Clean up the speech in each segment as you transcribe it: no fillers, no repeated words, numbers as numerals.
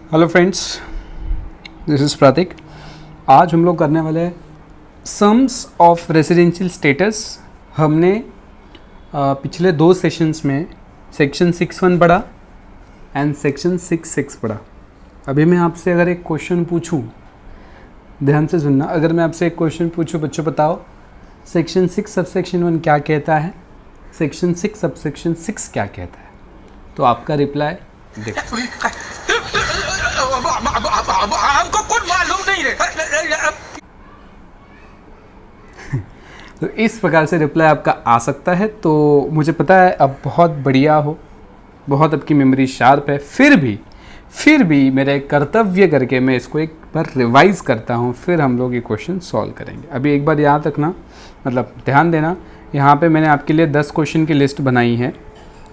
Hello friends, this is प्रतीक। आज हम लोग करने वाले हैं सम्स ऑफ रेजिडेंशियल स्टेटस। हमने पिछले दो सेशंस में सेक्शन 6.1 पढ़ा एंड सेक्शन 6.6 पढ़ा। अभी मैं आपसे अगर एक क्वेश्चन पूछूं, ध्यान से सुनना, अगर मैं आपसे एक क्वेश्चन पूछूं, बच्चों बताओ सेक्शन 6 सबसेक्शन 1 क्या कहता है, सेक्शन 6 सबसेक्शन 6 क्या कहता है, तो आपका रिप्लाई देखो। हमको कुछ मालूम नहीं है। तो इस प्रकार से रिप्लाई आपका आ सकता है। तो मुझे पता है अब बहुत बढ़िया हो, बहुत आपकी मेमोरी शार्प है, फिर भी मेरा एक कर्तव्य करके मैं इसको एक बार रिवाइज करता हूँ, फिर हम लोग ये क्वेश्चन सॉल्व करेंगे। अभी एक बार याद रखना, मतलब ध्यान देना, यहाँ पे मैंने आपके लिए 10 क्वेश्चन की लिस्ट बनाई है,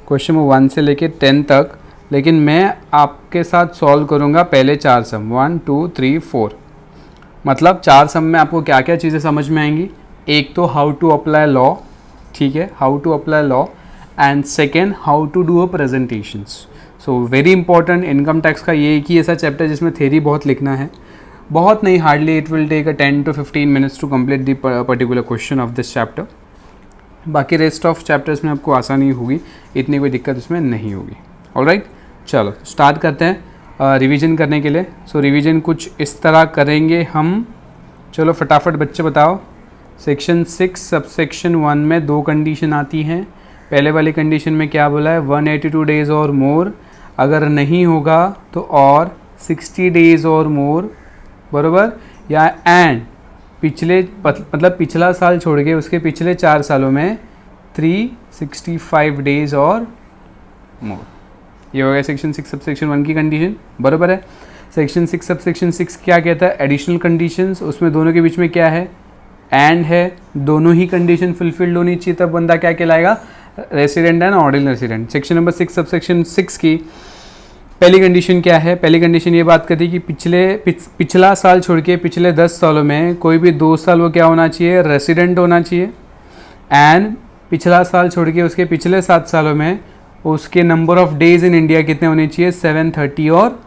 क्वेश्चन नंबर 1 से लेके 10 तक, लेकिन मैं आपके साथ सॉल्व करूँगा पहले 4 सम 1 2 3 4। मतलब 4 सम में आपको क्या क्या चीज़ें समझ में आएंगी। एक तो हाउ टू अप्लाई लॉ, ठीक है, how to apply law, and second how to do a presentations. So very important, income tax का ये एक ही ऐसा चैप्टर जिसमें थ्योरी बहुत लिखना है, बहुत नहीं, hardly it will take 10 to 15 minutes to complete the particular question of this chapter. बाकी रेस्ट ऑफ चैप्टर्स में आपको आसानी होगी, इतनी कोई दिक्कत इसमें नहीं होगी। ऑलराइट, चलो स्टार्ट करते हैं रिवीजन करने के लिए। सो रिवीजन कुछ इस तरह करेंगे हम। चलो फटाफट बच्चे बताओ। सेक्शन 6 सबसेक्शन 1 में 2 कंडीशन आती हैं। पहले वाली कंडीशन में क्या बोला है, 182 डेज और मोर, अगर नहीं होगा तो और 60 डेज और मोर, बराबर, या एंड पिछले मतलब पिछला साल छोड़ के उसके पिछले 4 सालों में 365 डेज और मोर। ये हो गया सेक्शन 6 सबसेक्शन 1 की कंडीशन, बराबर है। सेक्शन 6 सबसेक्शन 6 क्या कहता है, एडिशनल कंडीशंस, उसमें दोनों के बीच में क्या है, एंड है, दोनों ही कंडीशन फुलफिल्ड होनी चाहिए, तब बंदा क्या कहलाएगा, resident and ordinal resident. Section number 6 subsection 6 की पहली कंडीशन क्या है, पहली कंडीशन ये बात करती है कि पिछला साल छोड़ के पिछले 10 सालों में कोई भी 2 साल वो क्या होना चाहिए, रेसिडेंट होना चाहिए, एंड पिछला साल छोड़ के उसके पिछले 7 सालों में उसके number of days in India कितने होने चाहिए, 730 और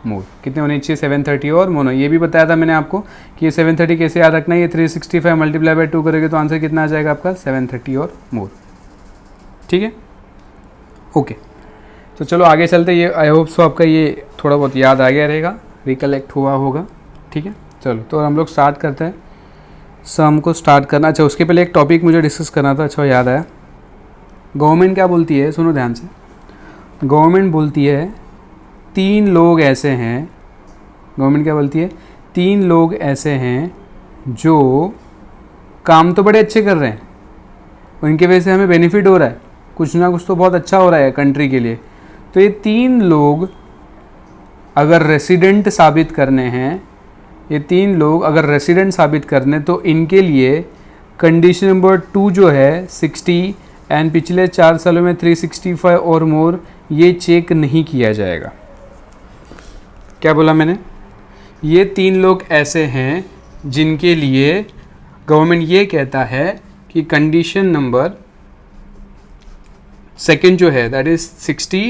मोर। कितने होने चाहिए, 730 और मोर। ये भी बताया था मैंने आपको कि ये 730 कैसे याद रखना है, ये 365 मल्टीप्लाई बाय 2 करोगे तो आंसर कितना आ जाएगा आपका, 730 और मोर। ठीक है, ओके। तो चलो आगे चलते, ये आई होप सो आपका ये थोड़ा बहुत याद आ गया रहेगा, रिकलेक्ट हुआ होगा। ठीक है, चलो तो हम लोग स्टार्ट करते हैं। सम को स्टार्ट करना, अच्छा उसके पहले एक टॉपिक मुझे डिस्कस करना था, अच्छा याद आया। गवर्नमेंट क्या बोलती है, सुनो ध्यान से। गवर्नमेंट बोलती है 3 लोग ऐसे हैं, गवर्नमेंट क्या बोलती है, 3 लोग ऐसे हैं जो काम तो बड़े अच्छे कर रहे हैं, उनके वजह से हमें बेनिफिट हो रहा है, कुछ ना कुछ तो बहुत अच्छा हो रहा है कंट्री के लिए। तो ये 3 लोग अगर रेसिडेंट साबित करने हैं, ये 3 लोग अगर रेसिडेंट साबित करने, तो इनके लिए कंडीशन नंबर 2 जो है 60 एंड पिछले 4 सालों में 365 और मोर, ये चेक नहीं किया जाएगा। क्या बोला मैंने, ये 3 लोग ऐसे हैं जिनके लिए गवर्नमेंट ये कहता है कि कंडीशन नंबर सेकंड जो है दैट इज 60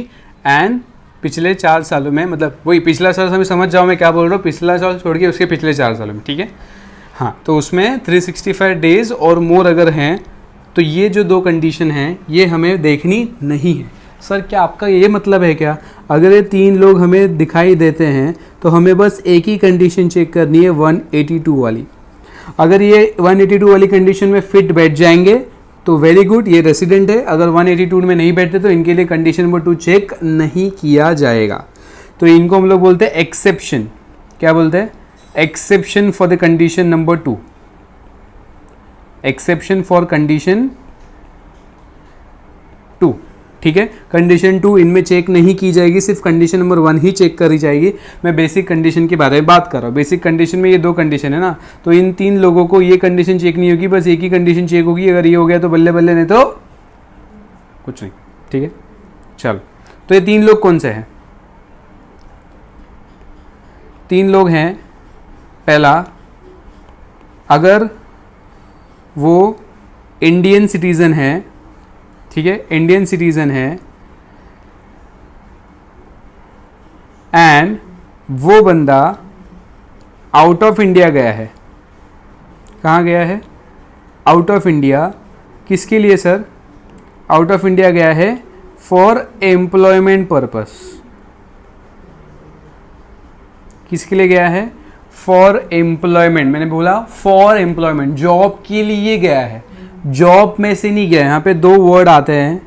एंड पिछले 4 सालों में, मतलब वही पिछला साल, हमें समझ जाओ मैं क्या बोल रहा हूँ, पिछला साल छोड़ के उसके पिछले 4 सालों में, ठीक है, हाँ, तो उसमें 365 डेज और मोर अगर हैं, तो ये जो 2 कंडीशन हैं ये हमें देखनी नहीं है। सर क्या आपका ये मतलब है क्या, अगर ये 3 लोग हमें दिखाई देते हैं तो हमें बस एक ही कंडीशन चेक करनी है, 182 वाली। अगर ये 182 वाली कंडीशन में फिट बैठ जाएंगे तो वेरी गुड, ये रेसिडेंट है। अगर 182 में नहीं बैठते तो इनके लिए कंडीशन नंबर 2 चेक नहीं किया जाएगा। तो इनको हम लोग बोलते हैं एक्सेप्शन। क्या बोलते हैं, exception for the condition number 2, exception for condition 2। ठीक है, कंडीशन 2 इनमें चेक नहीं की जाएगी, सिर्फ कंडीशन नंबर 1 ही चेक करी जाएगी। मैं बेसिक कंडीशन के बारे में बात कर रहा हूँ। बेसिक कंडीशन में ये 2 कंडीशन है ना, तो इन 3 लोगों को ये कंडीशन चेक नहीं होगी, बस एक ही कंडीशन चेक होगी। अगर ये हो गया तो बल्ले बल्ले, नहीं तो कुछ नहीं। ठीक है, चलो तो ये 3 लोग कौन से हैं, 3 लोग हैं, पहला, अगर वो इंडियन सिटीजन है, ठीक है, इंडियन सिटीजन है, एंड वो बंदा आउट ऑफ इंडिया गया है। कहाँ गया है? Out of India. किसके लिए सर? आउट ऑफ इंडिया गया है फॉर एम्प्लॉयमेंट पर्पस। किसके लिए गया है? For employment. मैंने बोला फॉर एम्प्लॉयमेंट, जॉब के लिए गया है, जॉब में से नहीं गया। यहाँ पे दो वर्ड आते हैं,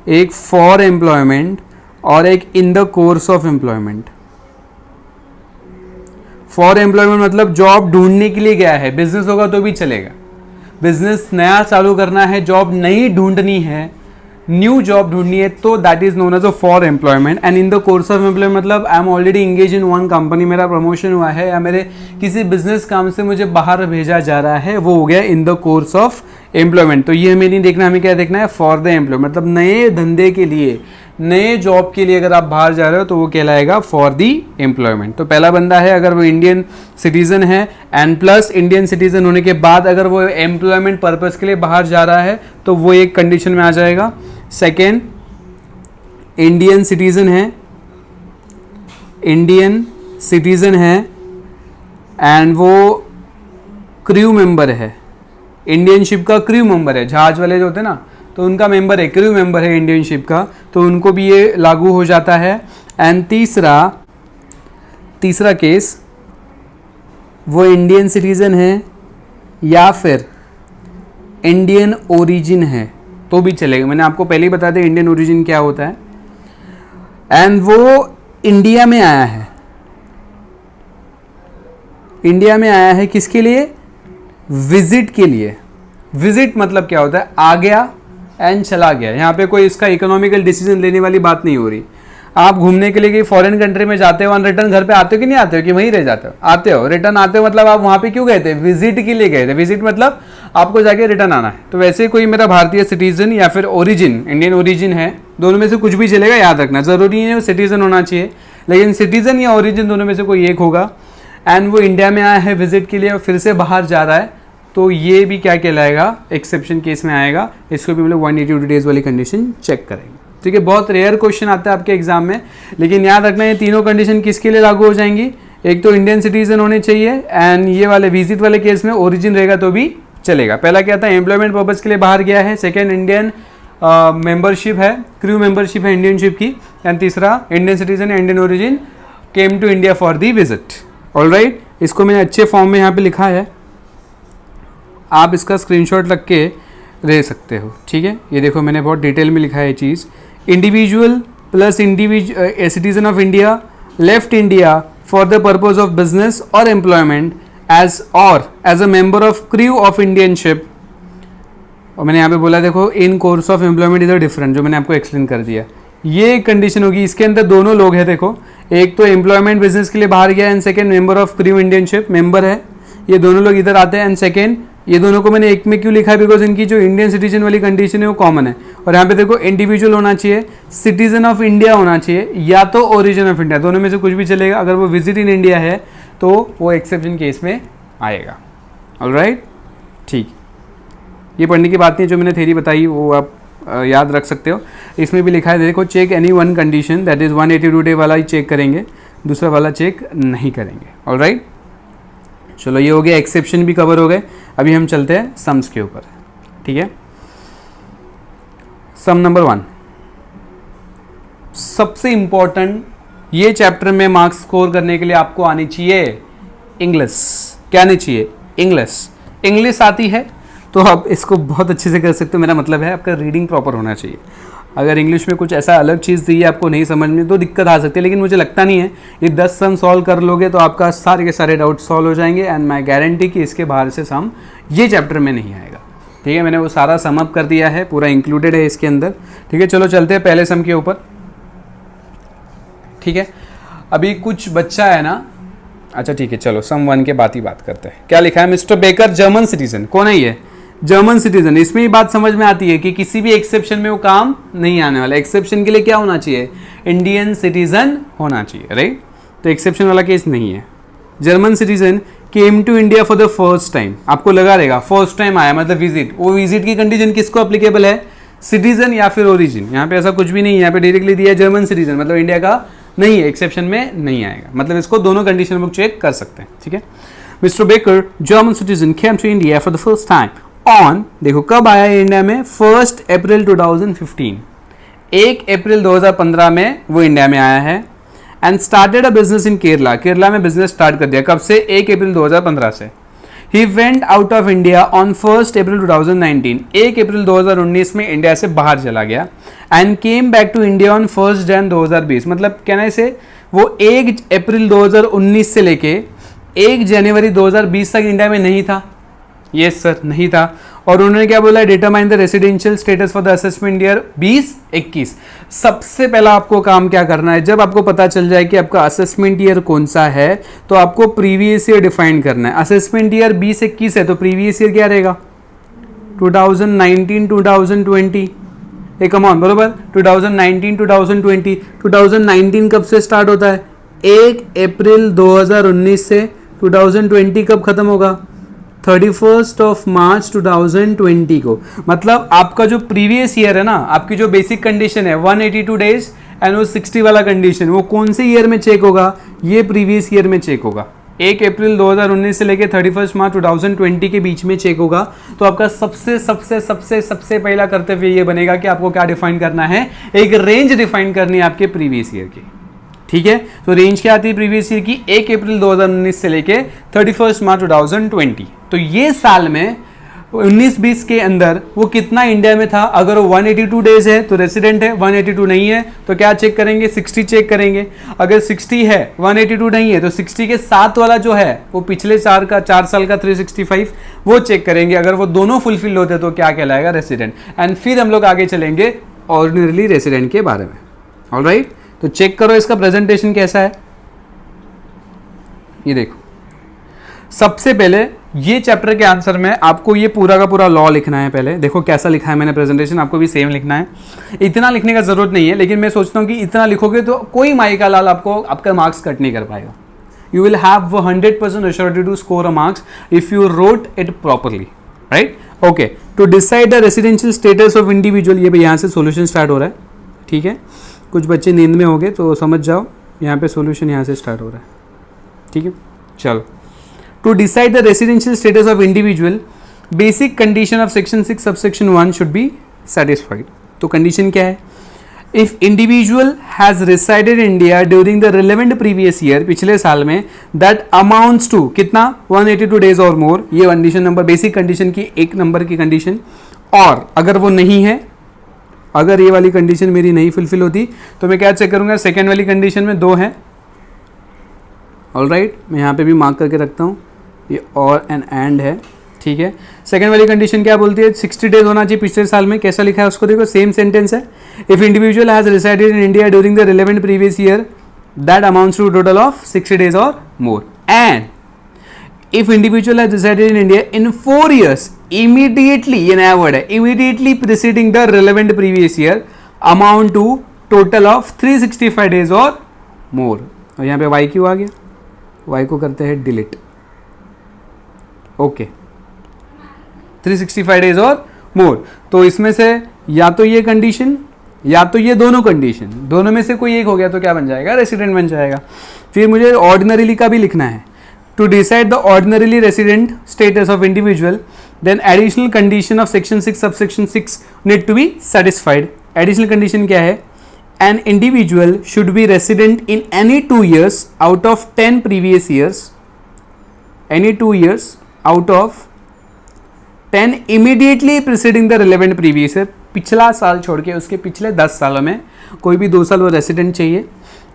एक फॉर एम्प्लॉयमेंट और एक इन the course of employment. For employment मतलब जॉब ढूंढने के लिए गया है, बिजनेस होगा तो भी चलेगा, बिजनेस नया चालू करना है, जॉब नई ढूंढनी है, न्यू जॉब ढूंढनी है, तो that is known as a for employment. And in the course of employment मतलब I am already engage in one company, मेरा प्रमोशन हुआ है या मेरे किसी बिजनेस काम से मुझे बाहर भेजा जा रहा है, वो हो गया इन द कोर्स ऑफ एम्प्लॉयमेंट। तो ये हमें नहीं देखना, हमें क्या देखना है? फॉर द एम्प्लॉयमेंट मतलब नए धंधे के लिए, नए जॉब के लिए अगर आप बाहर जा रहे हो तो वो कहलाएगा फॉर दी एम्प्लॉयमेंट। तो पहला बंदा है, अगर वो इंडियन सिटीजन है एंड प्लस इंडियन सिटीजन होने के बाद अगर वो एम्प्लॉयमेंट पर्पस के लिए बाहर जा रहा है तो वो एक कंडीशन में आ जाएगा। सेकेंड, इंडियन सिटीजन है, इंडियन सिटीजन है एंड वो क्रू मेंबर है, इंडियन शिप का क्रू मेंबर है, जहाज वाले जो होते हैं ना तो उनका मेंबर है, क्रू मेंबर है इंडियन शिप का, तो उनको भी ये लागू हो जाता है। एंड तीसरा केस, वो इंडियन सिटीजन है या फिर इंडियन ओरिजिन है तो भी चलेगा। मैंने आपको पहले ही बता दिया इंडियन ओरिजिन क्या होता है। एंड वो इंडिया में आया है, इंडिया में आया है किसके लिए? विजिट के लिए। विजिट मतलब क्या होता है? आ गया एंड चला गया। यहाँ पे कोई इसका इकोनॉमिकल डिसीजन लेने वाली बात नहीं हो रही। आप घूमने के लिए कहीं फॉरेन कंट्री में जाते हो, रिटर्न घर पे आते हो कि नहीं आते हो, कि वहीं रह जाते हो? आते हो, रिटर्न आते हो, मतलब आप वहाँ पे क्यों गए थे? विजिट के लिए गए थे। विजिट मतलब आपको जाके रिटर्न आना है। तो वैसे कोई मेरा भारतीय सिटीजन या फिर ओरिजिन, इंडियन ओरिजिन है, दोनों में से कुछ भी चलेगा, याद रखना। जरूरी नहीं है वो सिटीजन होना चाहिए, लेकिन सिटीजन या ओरिजिन दोनों में से कोई एक होगा। एंड वो इंडिया में आया है विजिट के लिए और फिर से बाहर जा रहा है, तो ये भी क्या कहलाएगा? एक्सेप्शन केस में आएगा। इसको भी हम लोग 182 डेज वाली कंडीशन चेक करेंगे। ठीक है, बहुत रेयर क्वेश्चन आता है आपके एग्जाम में, लेकिन याद रखना ये तीनों कंडीशन किसके लिए लागू हो जाएंगी? एक तो इंडियन सिटीजन होने चाहिए एंड ये वाले विजिट वाले केस में ओरिजिन रहेगा तो भी चलेगा। पहला क्या था? एम्प्लॉयमेंट पर्पज के लिए बाहर गया है। सेकेंड, इंडियन मेंबरशिप है, क्रू मेंबरशिप है इंडियन शिप की। एंड तीसरा, इंडियन सिटीजन या Indian origin came to India for the visit. Alright, इसको मैंने अच्छे फॉर्म में यहाँ पे लिखा है, आप इसका स्क्रीनशॉट रख के रह सकते हो। ठीक है, ये देखो मैंने बहुत डिटेल में लिखा है ये चीज़। Individual plus citizen of India left India for the purpose of business और employment as a member of crew of Indian ship. और मैंने यहाँ पे बोला देखो in course of employment is a different, जो मैंने आपको एक्सप्लेन कर दिया। ये कंडीशन होगी, इसके अंदर दोनों लोग हैं। देखो, एक तो एम्प्लॉयमेंट बिजनेस के लिए बाहर गया and second member of crew Indian ship, member है। ये दोनों लोग इधर आते हैं एंड सेकेंड, ये दोनों को मैंने एक में क्यों लिखा है? बिकॉज इनकी जो इंडियन सिटीजन वाली कंडीशन है वो कॉमन है। और यहाँ पे देखो इंडिविजुअल होना चाहिए, सिटीजन ऑफ इंडिया होना चाहिए, या तो ओरिजिन ऑफ इंडिया, दोनों में से कुछ भी चलेगा। अगर वो विजिट इन इंडिया है तो वो एक्सेप्शन केस में आएगा। ऑलराइट, ठीक, ये पढ़ने की बात नहीं, जो मैंने थ्योरी बताई वो आप याद रख सकते हो। इसमें भी लिखा है देखो, check any one condition, that is 182 day वाला ही चेक करेंगे, दूसरा वाला चेक नहीं करेंगे। ऑलराइट, चलो ये हो गया, एक्सेप्शन भी कवर हो गए। अभी हम चलते हैं सम्स के ऊपर। ठीक है, सम नंबर 1 सबसे इंपॉर्टेंट, ये चैप्टर में मार्क्स स्कोर करने के लिए आपको आनी चाहिए इंग्लिश। क्या आनी चाहिए? इंग्लिश। इंग्लिश आती है तो आप इसको बहुत अच्छे से कर सकते हो। मेरा मतलब है आपका रीडिंग प्रॉपर होना चाहिए। अगर इंग्लिश में कुछ ऐसा अलग चीज़ दी है आपको नहीं समझ में तो दिक्कत आ सकती है, लेकिन मुझे लगता नहीं है। ये 10 सम सॉल्व कर लोगे तो आपका सारे के सारे डाउट सॉल्व हो जाएंगे एंड मैं गारंटी कि इसके बाहर से सम ये चैप्टर में नहीं आएगा। ठीक है, मैंने वो सारा सम अप कर दिया है, पूरा इंक्लूडेड है इसके अंदर। ठीक है, चलो चलते हैं पहले सम के ऊपर। ठीक है, अभी कुछ बच्चा है ना, अच्छा ठीक है, चलो सम 1 के बाद ही बात करते हैं। क्या लिखा है? Mister Baker German citizen. कौन है ये? German citizen. इसमें ही बात समझ में आती है कि किसी भी एक्सेप्शन में वो काम नहीं आने वाला। एक्सेप्शन के लिए क्या होना चाहिए? इंडियन सिटीजन होना चाहिए, राइट? तो एक्सेप्शन वाला केस नहीं है। German citizen came to India for the first time, आपको लगा रहेगा फर्स्ट टाइम आया मतलब विजिट। वो विजिट की कंडीशन किसको अप्लीकेबल है? सिटीजन या फिर ओरिजिन। यहाँ पे ऐसा कुछ भी नहीं है, यहाँ पे डायरेक्टली दिया है जर्मन सिटीजन, मतलब इंडिया का नहीं है, एक्सेप्शन में नहीं आएगा, मतलब इसको दोनों कंडीशन में चेक कर सकते हैं, ठीक है। Mister Baker German citizen came to India for the first time on, देखो कब आया इंडिया में, 1 अप्रैल 2015, 1 अप्रैल 2015 में वो इंडिया में आया है। And started a business in Kerala, Kerala में बिजनेस स्टार्ट कर दिया, कब से, 1 अप्रैल 2015 से। He went out of India on 1 April 2019, 1 April 2019 में इंडिया से बाहर चला गया। And came back to India on 1 January 2020, मतलब कहने से वो 1 अप्रैल 2019 से लेके 1 जनवरी 2020 तक इंडिया में नहीं था। यस सर, नहीं था। और उन्होंने क्या बोला, determine the residential status for the assessment year 2021। सबसे पहला आपको काम क्या करना है, जब आपको पता चल जाए कि आपका असेसमेंट ईयर कौन सा है, तो आपको प्रीवियस ईयर डिफाइन करना है। असेसमेंट ईयर 2021 है तो प्रीवियस ईयर क्या रहेगा, 2019 2020, कम ऑन, बरोबर, 2019 2020। 2019 कब से स्टार्ट होता है, 1 अप्रैल 2019 से। 2020 कब खत्म होगा, 31 ऑफ मार्च 2020 को। मतलब आपका जो प्रीवियस ईयर है ना, आपकी जो बेसिक कंडीशन है 182 डेज एंड वो 60 वाला कंडीशन, वो कौन से ईयर में चेक होगा, ये प्रीवियस ईयर में चेक होगा। 1 अप्रैल 2019 से लेके 31 मार्च 2020 के बीच में चेक होगा। तो आपका सबसे सबसे सबसे सबसे पहला कर्तव्य ये बनेगा कि आपको क्या डिफाइन करना है, एक रेंज डिफाइन करनी है आपके प्रीवियस ईयर की, ठीक है। तो रेंज क्या आती है प्रीवियस ईयर की, 1 अप्रैल 2019 से लेके 31 मार्च 2020। तो ये साल में 19-20 के अंदर वो कितना इंडिया में था, अगर वो 182 डेज है तो रेसिडेंट है, 182 नहीं है तो क्या चेक करेंगे, 60 चेक करेंगे। अगर 60 है 182 नहीं है तो 60 के साथ वाला जो है वो पिछले 4 साल का 365 वो चेक करेंगे। अगर वो दोनों फुलफिल होते तो क्या कहलाएगा, रेसिडेंट। एंड फिर हम लोग आगे चलेंगे ऑर्डिनरी रेसिडेंट के बारे में। ऑलराइट, तो चेक करो इसका प्रेजेंटेशन कैसा है। ये देखो, सबसे पहले ये चैप्टर के आंसर में आपको ये पूरा का पूरा लॉ लिखना है। पहले देखो कैसा लिखा है मैंने प्रेजेंटेशन, आपको भी सेम लिखना है। इतना लिखने का जरूरत नहीं है, लेकिन मैं सोचता हूँ कि इतना लिखोगे तो कोई माई का लाल आपको आपका मार्क्स कट नहीं कर पाएगा। You will have 100% assurity to score a marks if you rote it properly, right. Okay, to decide the residential status of individual, ये यहाँ से सोल्यूशन स्टार्ट हो रहा है, ठीक है। कुछ बच्चे नींद में हो गए तो समझ जाओ, यहाँ पे सॉल्यूशन यहाँ से स्टार्ट हो रहा है, ठीक है। चलो, to decide the residential status of individual, basic condition of section 6 subsection 1 should be satisfied. तो कंडीशन क्या है, if individual has resided in India during the relevant previous year, पिछले साल में, दैट अमाउंट्स टू कितना, 182 डेज और मोर, ये condition number, basic condition की 1 नंबर की कंडीशन। और अगर वो नहीं है, अगर ये वाली कंडीशन मेरी नहीं फुलफिल होती तो मैं क्या चेक करूंगा, सेकेंड वाली कंडीशन में 2 है। ऑलराइट, मैं यहाँ पे भी मार्क करके रखता हूँ, ये और एंड है, ठीक है। सेकेंड वाली कंडीशन क्या बोलती है, 60 डेज होना चाहिए पिछले साल में। कैसा लिखा है उसको देखो, सेम सेंटेंस है। If individual has resided in India during the relevant previous year that amounts to total of 60 days और more, and if individual has resided in India in 4 years immediately, ये नया वर्ड है, immediately preceding the relevant previous year amount to total of 365 days or more। और यहाँ पे y क्यों आ गया, y को करते हैं डिलीट। ओके, 365 डेज और मोर। तो इसमें से या तो ये कंडीशन या तो ये दोनों कंडीशन, दोनों में से कोई एक हो गया तो क्या बन जाएगा, रेसिडेंट बन जाएगा। फिर मुझे ऑर्डिनरीली का भी लिखना है। To decide the ordinarily resident status of individual, then additional condition of section 6 subsection 6 need to be satisfied। Additional condition क्या है, an individual should be resident in any 2 years out of 10 previous years, any 2 years out of 10 immediately preceding the relevant previous year। पिछला साल छोड़ के उसके पिछले 10 सालों में कोई भी 2 साल वो रेसिडेंट चाहिए।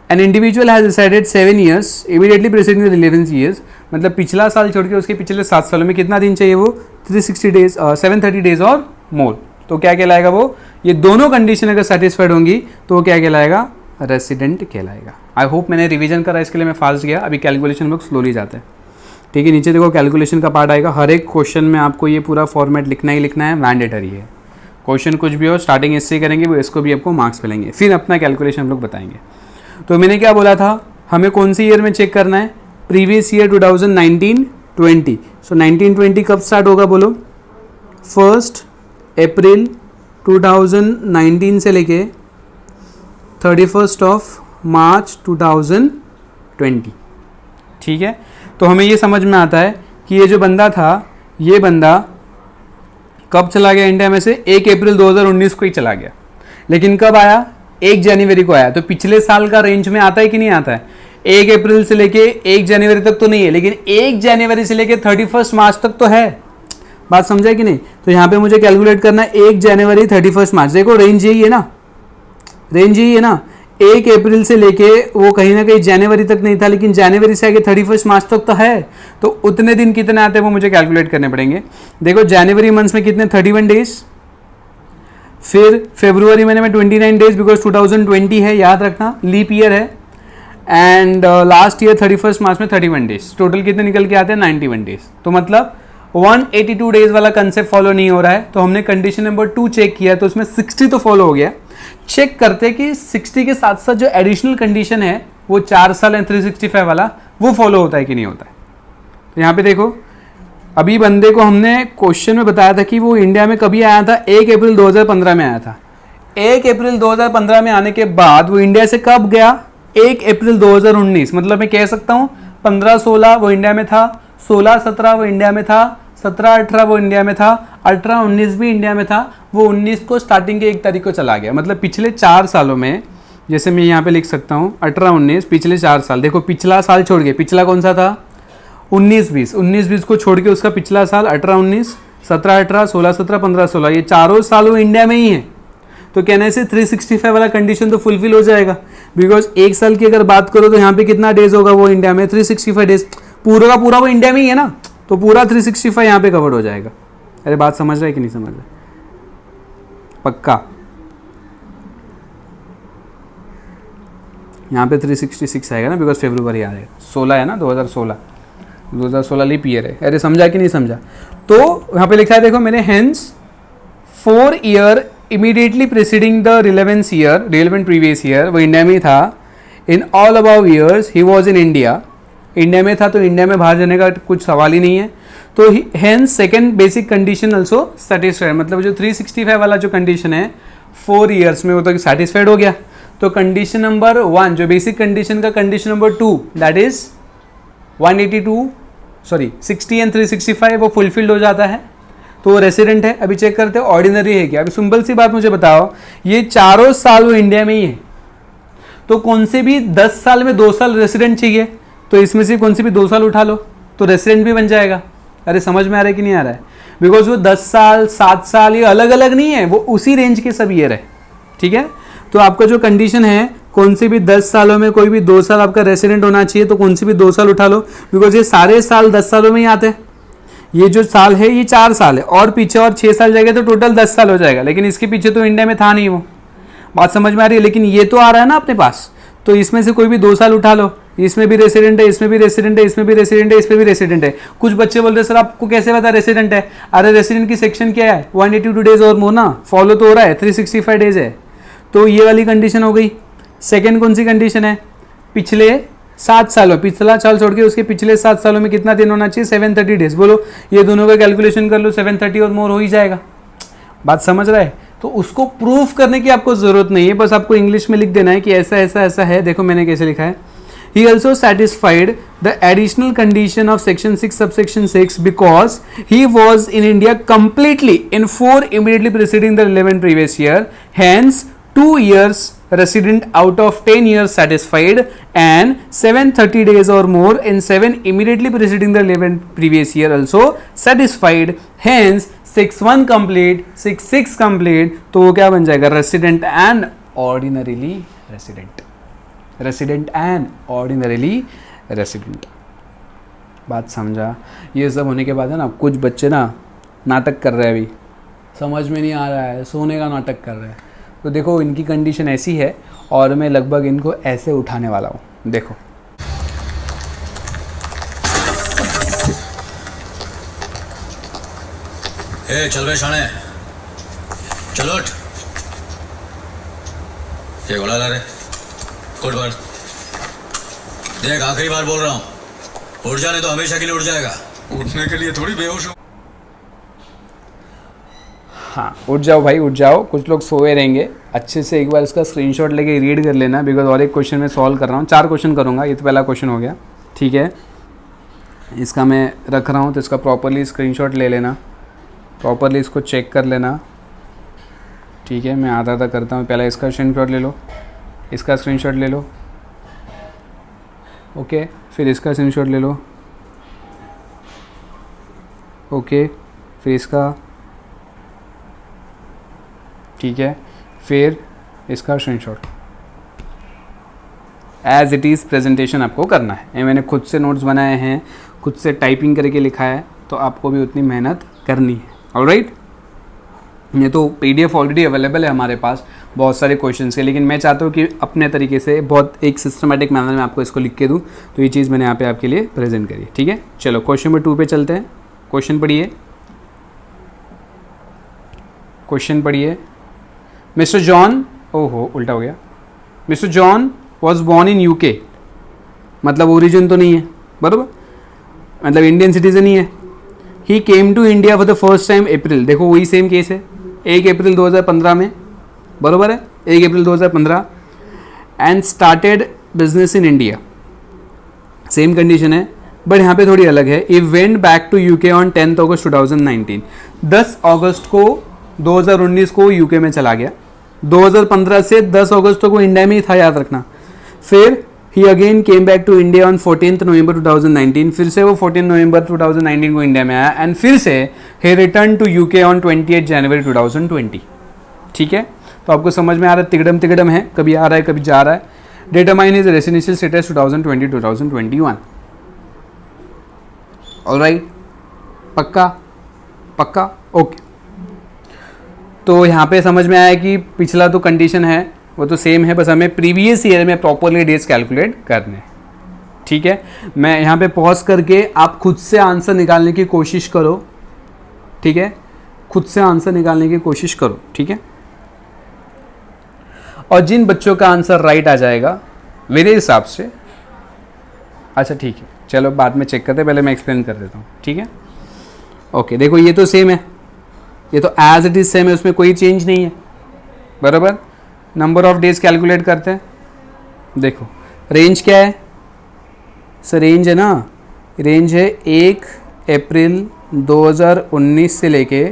An individual has resided 7 years immediately preceding the 11 years, मतलब पिछला साल छोड़ के उसके पिछले 7 सालों में कितना दिन चाहिए, वो 360 डेज 730 डेज और मोर। तो क्या कहलाएगा वो, ये दोनों कंडीशन अगर सेटिस्फाइड होंगी तो वो क्या कहलाएगा, रेसिडेंट कहलाएगा। आई होप मैंने रिवीजन करा, इसके लिए मैं फास्ट गया। अभी कैलकुलेशन बुक स्लोली जाता है, ठीक है। नीचे देखो कैलकुलेशन का पार्ट आएगा, हर एक क्वेश्चन में आपको ये पूरा फॉर्मेट लिखना ही लिखना है, मैंडेटरी है। क्वेश्चन कुछ भी हो स्टार्टिंग इससे करेंगे, वो इसको भी आपको मार्क्स मिलेंगे, फिर अपना कैलकुलेशन हम लोग बताएंगे। तो मैंने क्या बोला था, हमें कौन सी ईयर में चेक करना है, प्रीवियस ईयर 2019-20। सो 1920 कब स्टार्ट होगा बोलो, 1 अप्रैल 2019 से लेके 31 ऑफ मार्च 2020। ठीक है, तो हमें ये समझ में आता है कि ये जो बंदा था, ये बंदा कब चला गया इंडिया में से? 1 अप्रैल 2019 को ही चला गया। लेकिन कब आया? 1 जनवरी को आया। तो पिछले साल का रेंज में आता है कि नहीं आता है? 1 अप्रैल से लेके 1 जनवरी तक तो नहीं है, लेकिन 1 जनवरी से लेके 31 मार्च तक तो है। बात समझा कि नहीं? तो यहाँ पे मुझे कैलकुलेट करना है 1 जनवरी 31 मार्च। देखो रेंज यही है ना, रेंज यही है ना। 1 अप्रैल से लेके वो कहीं ना कहीं जनवरी तक नहीं था, लेकिन जनवरी से आगे 31 मार्च तक तो है। तो उतने दिन कितने आते हैं वो मुझे कैलकुलेट करने पड़ेंगे। देखो जनवरी मंथ्स में कितने? 31 डेज। फिर फेब्रुवरी महीने में 29 डेज, बिकॉज 2020 है, याद रखना, लीप ईयर है। एंड लास्ट ईयर 31 मार्च में 31 डेज। टोटल कितने निकल के आते हैं? 91 डेज। तो मतलब 182 डेज वाला कंसेप्ट फॉलो नहीं हो रहा है। तो हमने कंडीशन नंबर 2 चेक किया, तो उसमें 60 तो फॉलो हो गया। चेक करते कि 60 के साथ साथ जो एडिशनल कंडीशन है वो 4 साल है 365 वाला, वो फॉलो होता है कि नहीं होता है। तो यहाँ पे देखो, अभी बंदे को हमने क्वेश्चन में बताया था कि वो इंडिया में कभी आया था? 1 अप्रैल 2015 में आया था। 1 अप्रैल 2015 में आने के बाद वो इंडिया से कब गया? 1 अप्रैल 2019। मतलब मैं कह सकता हूँ 15-16 वो इंडिया में था, 16-17 वो इंडिया में था, 17-18 वो इंडिया में था, 18-19 भी इंडिया में था। वो 19 को स्टार्टिंग के 1 तारीख को चला गया। मतलब पिछले 4 सालों में, जैसे मैं यहाँ पे लिख सकता हूँ 18-19, पिछले 4 साल। देखो पिछला साल छोड़ के, पिछला कौन सा था? 19-20। 19-20 को छोड़ के उसका पिछला साल 18-19, 17-18, 16-17, 15-16, ये चारों साल वो इंडिया में ही है। तो कहने से 365 वाला कंडीशन तो फुलफिल हो जाएगा। बिकॉज 1 साल की अगर बात करो तो यहाँ पे कितना डेज होगा वो इंडिया में? 365 डेज। पूरा का पूरा वो इंडिया में ही है ना, तो पूरा 365 यहाँ पे कवर हो जाएगा। अरे बात समझ रहा है कि नहीं समझ रहा? पक्का यहाँ पे 366 आएगा ना, बिकॉज फेब्रुवरी आ रहा है, 16 है ना, 2016 लीप ईयर है। अरे समझा कि नहीं समझा? तो यहाँ पे लिखा है, देखो मैंने, hence 4 year immediately preceding the relevant previous year, वो इंडिया में ही था। In all above years he was in India में था, तो इंडिया में बाहर जाने का कुछ सवाल ही नहीं है। तो hence second basic condition also satisfied. मतलब जो 365 वाला जो कंडीशन है 4 ईयर्स में, वो तो सेटिस्फाइड हो गया। तो कंडीशन नंबर 1, जो बेसिक कंडीशन का condition number 2, that is 60 and 365, वो फुलफिल्ड हो जाता है। तो वो रेसिडेंट है। अभी चेक करते हैं ऑर्डिनरी है क्या। अभी सिंपल सी बात मुझे बताओ, ये चारों साल वो इंडिया में ही है, तो कौन से भी 10 साल में 2 साल रेसिडेंट चाहिए, तो इसमें से कौन से भी 2 साल उठा लो तो रेसिडेंट भी बन जाएगा। अरे समझ में आ रहा है कि नहीं आ रहा है? बिकॉज वो 10 साल 7 साल ये अलग अलग नहीं है, वो उसी रेंज के सब ईयर है। ठीक है, तो आपका जो कंडीशन है, कौन से भी 10 सालों में कोई भी 2 साल आपका रेसिडेंट होना चाहिए, तो कौन से भी 2 साल उठा लो। बिकॉज ये सारे साल 10 सालों में ही आते हैं। ये जो साल है ये 4 साल है, और पीछे और 6 साल जाएगा तो टोटल 10 साल हो जाएगा। लेकिन इसके पीछे तो इंडिया में था नहीं वो, बात समझ में आ रही है? लेकिन ये तो आ रहा है ना अपने पास, तो इसमें से कोई भी 2 साल उठा लो। इसमें भी रेसिडेंट है, इसमें भी रेसिडेंट है, इसमें भी रेसिडेंट है, इसमें भी रेसिडेंट है। कुछ बच्चे बोल रहे सर आपको कैसे पता रेसिडेंट है? अरे रेसिडेंट की सेक्शन क्या है? 182 डेज और मोर ना, फॉलो तो हो रहा है, 365 डेज है। तो ये वाली कंडीशन हो गई। सेकेंड कौन सी कंडीशन है? पिछले 7 सालों, पिछला साल छोड़ के उसके पिछले 7 सालों में कितना दिन होना चाहिए? 730 डेज। बोलो ये दोनों का कैलकुलेशन कर लो, 730 और मोर हो ही जाएगा। बात समझ रहा है? तो उसको प्रूफ करने की आपको जरूरत नहीं है, बस आपको इंग्लिश में लिख देना है कि ऐसा ऐसा ऐसा है। देखो मैंने कैसे लिखा है, he also satisfied the additional condition of section 6 subsection 6 because he was in India completely in 4 immediately preceding the relevant previous year, hence 2 years resident out of 10 years satisfied, and 730 days or more in 7 immediately preceding the relevant previous year also satisfied, hence 6-1 complete, 6-6 complete। तो वो क्या बन जाएगा? Resident and ordinarily resident, resident and ordinarily resident. बात समझा? ये सब होने के बाद है ना, कुछ बच्चे ना नाटक कर रहे हैं, अभी समझ में नहीं आ रहा है, सोने का नाटक कर रहे हैं। तो देखो इनकी कंडीशन ऐसी है और मैं लगभग इनको ऐसे उठाने वाला हूँ। देखो ए चल बे शाणे, चलो उठ। ये घोड़ा ला रे, कोट भर। देख आखिरी बार बोल रहा हूँ, उठ जाने तो हमेशा के लिए उठ जाएगा। उठने के लिए थोड़ी बेहोश हो। हाँ, उठ जाओ भाई, उठ जाओ। कुछ लोग सोए रहेंगे, अच्छे से एक बार इसका स्क्रीनशॉट लेके रीड कर लेना, बिकॉज और एक क्वेश्चन मैं सॉल्व कर रहा हूँ। 4 क्वेश्चन करूँगा, ये तो पहला क्वेश्चन हो गया, ठीक है। इसका मैं रख रहा हूँ तो इसका प्रॉपरली स्क्रीनशॉट ले लेना, प्रॉपरली इसको चेक कर लेना, ठीक है। मैं आधा आधा करता हूँ, पहले इसका स्क्रीनशॉट ले लो, इसका स्क्रीनशॉट ले लो, ओके, फिर इसका स्क्रीनशॉट ले लो, ओके, फिर इसका, ठीक है, फिर इसका screenshot. As it is presentation आपको करना है। ये मैंने खुद से नोट्स बनाए हैं, खुद से टाइपिंग करके लिखा है, तो आपको भी उतनी मेहनत करनी है। ऑलराइट, ये तो पीडीएफ ऑलरेडी अवेलेबल है हमारे पास बहुत सारे क्वेश्चंस के, लेकिन मैं चाहता हूँ कि अपने तरीके से बहुत एक सिस्टमेटिक मैनर में आपको इसको लिख के दूँ, तो ये चीज़ मैंने यहाँ पे आपके लिए प्रेजेंट करी है, ठीक है। चलो क्वेश्चन नंबर 2 पे चलते हैं। क्वेश्चन पढ़िए, क्वेश्चन पढ़िए। मिस्टर जॉन, ओहो उल्टा हो गया, mister John was born in UK, मतलब ओरिजिन तो नहीं है, बराबर, मतलब इंडियन सिटीजन ही है। He came to India for the first time April, देखो वही सेम केस है, 1 अप्रैल 2015 में, बराबर है, 1 April 2015, and started business in India, same condition है, बट यहाँ पे थोड़ी अलग है। He went back to UK on 10 August 2019, 10 अगस्त को 2019 को यूके में चला गया, 2015 से 10 अगस्त तक वो इंडिया में ही था, याद रखना। फिर he again came back to India on 14 November 2019, फिर से वो 14 नवंबर 2019 को इंडिया में आया, एंड फिर से ही रिटर्न टू यूके ऑन 28 जनवरी 2020, ठीक है। तो आपको समझ में आ रहा है, तिगड़म तिगड़म है, कभी आ रहा है कभी जा रहा है। Determine is residential status 2020-2021, alright, पक्का पक्का, ओके। तो यहाँ पे समझ में आया कि पिछला तो कंडीशन है वो तो सेम है, बस हमें प्रीवियस ईयर में प्रॉपरली डेज कैलकुलेट करने, ठीक है। मैं यहाँ पे पॉज करके आप खुद से आंसर निकालने की कोशिश करो, ठीक है, खुद से आंसर निकालने की कोशिश करो, ठीक है। और जिन बच्चों का आंसर राइट आ जाएगा मेरे हिसाब से, अच्छा ठीक है, चलो बाद में चेक करते हैं, पहले मैं एक्सप्लेन कर देता हूँ, ठीक है। ओके, देखो ये तो सेम है, ये तो एज इट इज सेम है, उसमें कोई चेंज नहीं है, बराबर। नंबर ऑफ डेज कैलकुलेट करते हैं, देखो रेंज क्या है सर, रेंज है ना, रेंज है 1 अप्रैल 2019 से लेके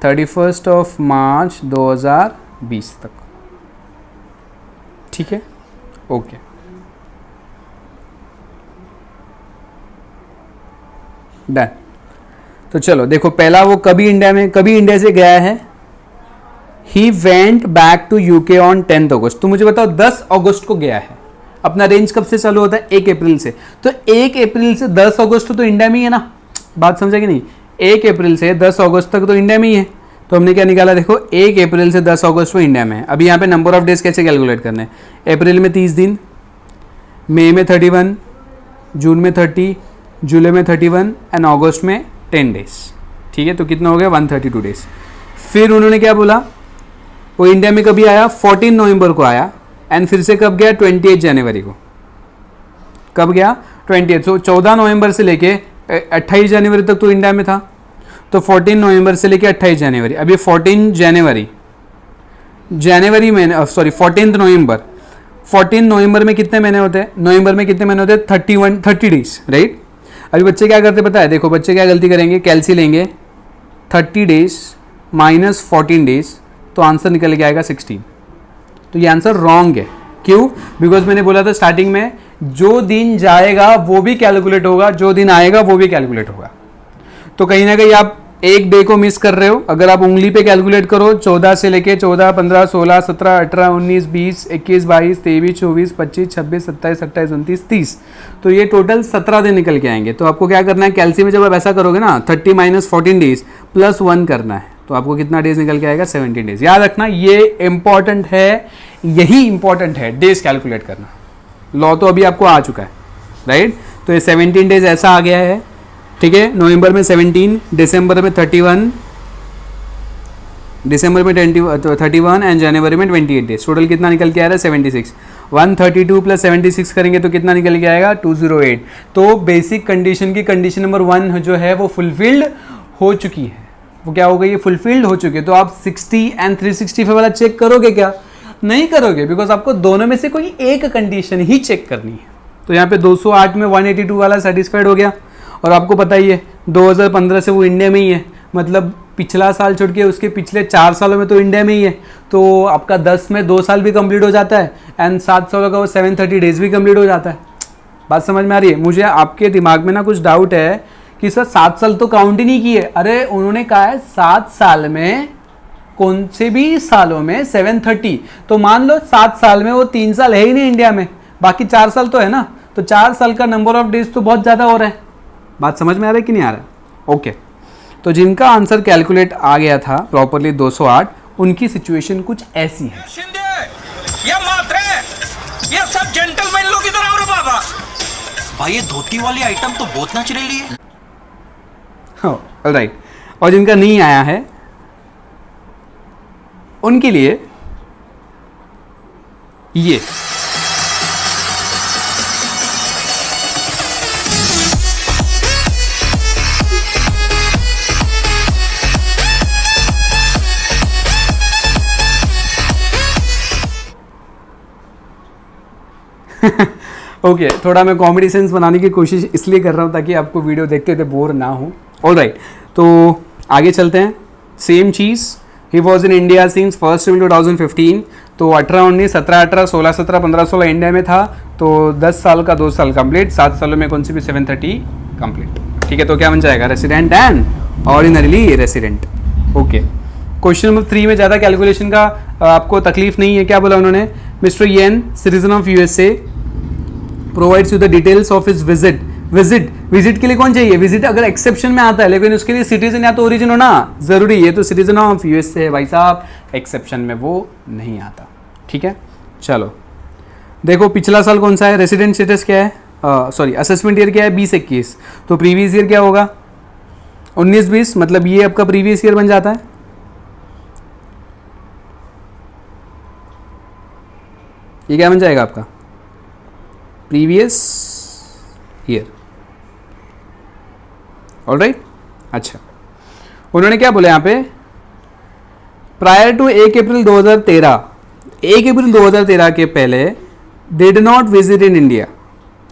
31 मार्च 2020 तक, ठीक है, ओके। डन। तो चलो देखो, पहला वो कभी इंडिया से गया है, he went back to UK on 10 August, तो मुझे बताओ 10 अगस्त को गया है। अपना रेंज कब से चालू होता है, 1 अप्रैल से, तो 1 अप्रैल से 10 अगस्त तो इंडिया में ही है ना, बात समझा कि नहीं। 1 अप्रैल से 10 अगस्त तक तो इंडिया में ही है, तो हमने क्या निकाला, देखो 1 अप्रैल से 10 अगस्त वो इंडिया में है। अभी यहाँ पे नंबर ऑफ डेज कैसे कैलकुलेट करने हैं, अप्रैल में 30 दिन, मई में 31, जून में 30, जुलाई में 31 एंड अगस्त में 10 डेज, ठीक है। तो कितना हो गया, 132 डेज। फिर उन्होंने क्या बोला, वो इंडिया में कभी आया, 14 नवंबर को आया, एंड फिर से कब गया, 28 जनवरी को, कब गया 28, तो 14 नवंबर से लेके 28 जनवरी तक तो इंडिया में था, तो 14 नवंबर से लेके 28 जनवरी, अब ये 14 जनवरी में, सॉरी 14 नवंबर, 14 नवंबर में कितने महीने होते हैं, नवंबर में कितने महीने होते हैं, 30 डेज, राइट। अभी बच्चे क्या करते पता है, देखो बच्चे क्या गलती करेंगे, कैलसी लेंगे, 30 डेज माइनस 14 डेज, तो आंसर निकल के आएगा 16। तो ये आंसर रॉन्ग है, क्यों, बिकॉज मैंने बोला था स्टार्टिंग में, जो दिन जाएगा वो भी कैलकुलेट होगा, जो दिन आएगा वो भी कैलकुलेट होगा। तो कहीं ना कहीं आप एक डे को मिस कर रहे हो। अगर आप उंगली पे कैलकुलेट करो, 14 से लेके 14, 15, 16, 17, 18, 19, 20, 21, 22, 23, 24, 25, 26, 27, 28, 29, 30, तो ये टोटल 17 दिन निकल के आएंगे। तो आपको क्या करना है, कैलसी में जब आप ऐसा करोगे ना, 30 माइनस 14 डेज प्लस 1 करना है, तो आपको कितना डेज निकल के आएगा, 17 डेज। याद रखना, ये इंपॉर्टेंट है, यही इंपॉर्टेंट है, डेज कैलकुलेट करना। लॉ तो अभी आपको आ चुका है, राइट। तो ये 17 डेज ऐसा आ गया है, ठीक है। नवंबर में 17, दिसंबर में 31, दिसंबर में 31 एंड जनवरी में 28 डेज। टोटल कितना निकल के आ रहा है, 76। 132 प्लस 76 करेंगे तो कितना निकल के आएगा, 208। तो बेसिक कंडीशन की कंडीशन नंबर 1 जो है वो फुलफिल्ड हो चुकी है, वो क्या हो गई, ये फुलफिल्ड हो चुके, तो आप 60 एंड 365 वाला चेक करोगे क्या? नहीं करोगे, बिकॉज आपको दोनों में से कोई एक कंडीशन ही चेक करनी है। तो यहाँ पे 208 में 182 वाला सेटिस्फाइड हो गया, और आपको पता ही है 2015 से वो इंडिया में ही है, मतलब पिछला साल छोड़ के उसके पिछले 4 सालों में तो इंडिया में ही है, तो आपका 10 में 2 साल भी कंप्लीट हो जाता है एंड 7 सालों का वो 730 डेज भी कंप्लीट हो जाता है। बात समझ में आ रही है? मुझे आपके दिमाग में ना कुछ डाउट है कि सर 7 साल तो काउंट ही नहीं किए। अरे उन्होंने कहा है 7 साल में कौन से भी सालों में 730, तो मान लो 7 साल में वो 3 साल है ही नहीं इंडिया में, बाकी 4 साल तो है ना, तो 4 साल का नंबर ऑफ डेज तो बहुत ज़्यादा हो रहा है। बात समझ में आ रहा है कि नहीं आ रहा है? ओके, तो जिनका आंसर कैलकुलेट आ गया था प्रॉपरली 208, उनकी सिचुएशन कुछ ऐसी है। शिंदे, ये मात्रे, ये सब जेंटलमैन लोग इधर आओ रे बाबा। भाई ये धोती वाली आइटम तो बहुत नेचुरली है। ऑलराइट, और जिनका नहीं आया है उनके लिए ये ओके, थोड़ा मैं कॉमेडी सेंस बनाने की कोशिश इसलिए कर रहा हूँ ताकि आपको वीडियो देखते थे बोर ना हो। ऑलराइट, तो आगे चलते हैं। Same cheese, he was in India since 1 April 2015, तो 18-19, 17-18, 16-17, 15-16 इंडिया में था, तो 10 साल का 2 साल कंप्लीट, 7 सालों में कौन सी भी 730 कंप्लीट। ठीक है, तो क्या बन जाएगा? Resident and ordinarily resident. Okay, question number 3 में ज़्यादा कैलकुलेशन का आपको तकलीफ नहीं है। क्या बोला उन्होंने? Mister yen, citizen of USA, provides you the details of his visit. Visit के लिए कौन चाहिए? विजिट अगर एक्सेप्शन में आता है, लेकिन उसके लिए सिटीजन या तो ओरिजिन होना जरूरी है, तो सिटीजन ऑफ यूएसए है भाई साहब, एक्सेप्शन में वो नहीं आता। ठीक है, चलो देखो पिछला साल कौन सा है, रेसिडेंट स्टेटस क्या है, सॉरी असेसमेंट ईयर क्या है, 20-21, तो प्रीवियस ईयर क्या होगा? 19-20, मतलब ये आपका प्रीवियस ईयर बन जाता है। ये क्या बन जाएगा आपका? Previous year. ऑलराइट, अच्छा उन्होंने क्या बोला यहाँ पे? प्रायर टू 1 अप्रैल 2013, 1 अप्रैल 2013 के पहले did not visit in India,